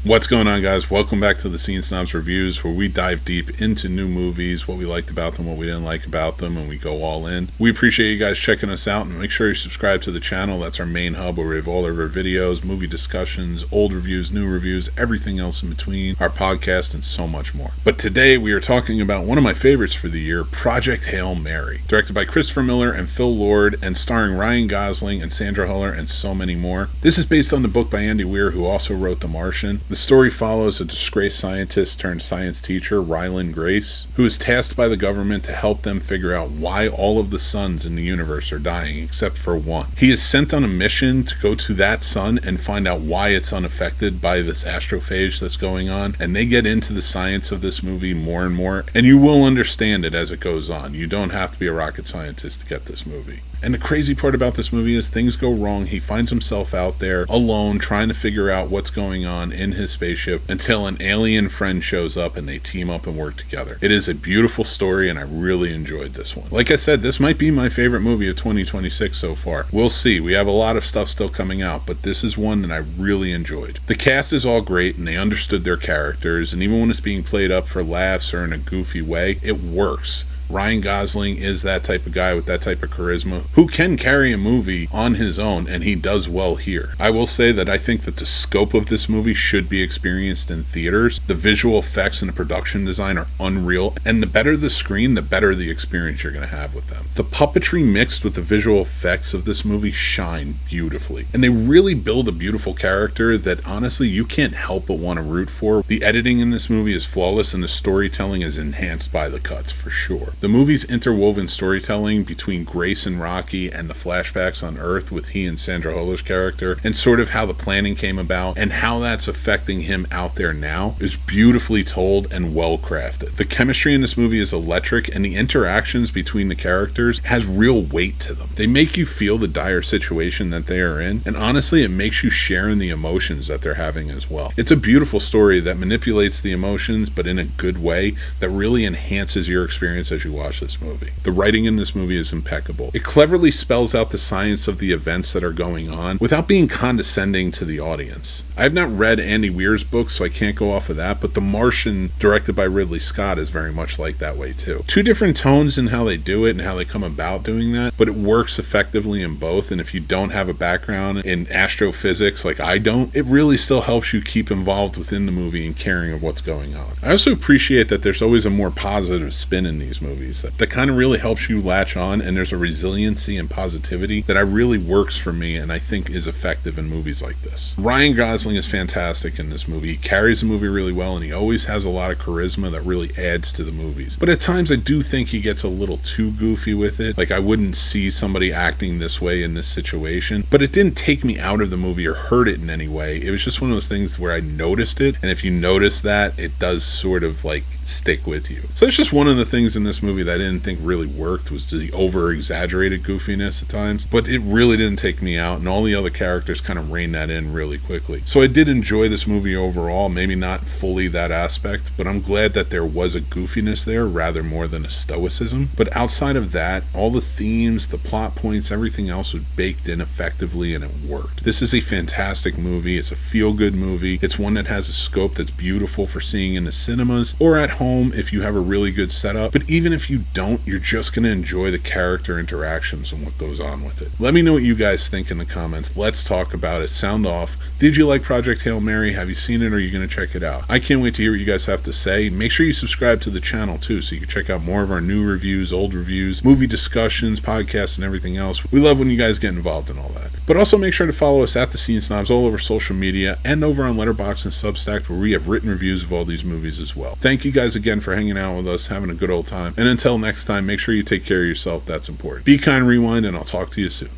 What's going on, guys? Welcome back to the Scene Snobs Reviews, where we dive deep into new movies, what we liked about them, what we didn't like about them, and we go all in. We appreciate you guys checking us out, and make sure you subscribe to the channel. That's our main hub where we have all of our videos, movie discussions, old reviews, new reviews, everything else in between, our podcast, and so much more. But today we are talking about one of my favorites for the year, Project Hail Mary, directed by Christopher Miller and Phil Lord, and starring Ryan Gosling and Sandra Hüller and so many more. This is based on the book by Andy Weir, who also wrote The Martian. The story follows a disgraced scientist turned science teacher, Ryland Grace, who is tasked by the government to help them figure out why all of the suns in the universe are dying except for one. He is sent on a mission to go to that sun and find out why it's unaffected by this astrophage that's going on, and they get into the science of this movie more and more, and you will understand it as it goes on. You don't have to be a rocket scientist to get this movie. And the crazy part about this movie is things go wrong. He finds himself out there alone trying to figure out what's going on in his spaceship until an alien friend shows up and they team up and work together. It is a beautiful story and I really enjoyed this one. Like I said, this might be my favorite movie of 2026 so far. We'll see. We have a lot of stuff still coming out, but this is one that I really enjoyed. The cast is all great and they understood their characters, and even when it's being played up for laughs or in a goofy way, it works. Ryan Gosling is that type of guy with that type of charisma who can carry a movie on his own, and he does well here. I will say that I think that the scope of this movie should be experienced in theaters. The visual effects and the production design are unreal, and the better the screen, the better the experience you're going to have with them. The puppetry mixed with the visual effects of this movie shine beautifully, and they really build a beautiful character that honestly you can't help but want to root for. The editing in this movie is flawless, and the storytelling is enhanced by the cuts for sure. The movie's interwoven storytelling between Grace and Rocky and the flashbacks on Earth with he and Sandra Hüller's character, and sort of how the planning came about and how that's affecting him out there now, is beautifully told and well crafted. The chemistry in this movie is electric, and the interactions between the characters has real weight to them. They make you feel the dire situation that they are in, and honestly it makes you share in the emotions that they're having as well. It's a beautiful story that manipulates the emotions, but in a good way that really enhances your experience as you watch this movie. The writing in this movie is impeccable. It cleverly spells out the science of the events that are going on without being condescending to the audience. I have not read Andy Weir's book, so I can't go off of that, but The Martian, directed by Ridley Scott, is very much like that way too. Two different tones in how they do it and how they come about doing that, but it works effectively in both, and if you don't have a background in astrophysics like I don't, it really still helps you keep involved within the movie and caring of what's going on. I also appreciate that there's always a more positive spin in these movies that kind of really helps you latch on, and there's a resiliency and positivity that really works for me and I think is effective in movies like this. Ryan Gosling is fantastic in this movie. He carries the movie really well, and he always has a lot of charisma that really adds to the movies. But at times I do think he gets a little too goofy with it. Like, I wouldn't see somebody acting this way in this situation, but it didn't take me out of the movie or hurt it in any way. It was just one of those things where I noticed it, and if you notice that, it does sort of like stick with you. So it's just one of the things in this movie that I didn't think really worked, was the over exaggerated goofiness at times, but it really didn't take me out, and all the other characters kind of rein that in really quickly. So I did enjoy this movie overall, maybe not fully that aspect, but I'm glad that there was a goofiness there rather more than a stoicism. But outside of that, all the themes, the plot points, everything else was baked in effectively, and it worked. This is a fantastic movie. It's a feel-good movie. It's one that has a scope that's beautiful for seeing in the cinemas or at home if you have a really good setup. But even if you don't, you're just going to enjoy the character interactions and what goes on with it. Let me know what you guys think in the comments. Let's talk about it. Sound off. Did you like Project Hail Mary? Have you seen it, or are you going to check it out? I can't wait to hear what you guys have to say. Make sure you subscribe to the channel too, so you can check out more of our new reviews, old reviews, movie discussions, podcasts, and everything else. We love when you guys get involved in all that. But also make sure to follow us at the Scene Snobs all over social media and over on Letterboxd and Substack, where we have written reviews of all these movies as well. Thank you guys again for hanging out with us, having a good old time, and until next time, make sure you take care of yourself. That's important. Be kind, rewind, and I'll talk to you soon.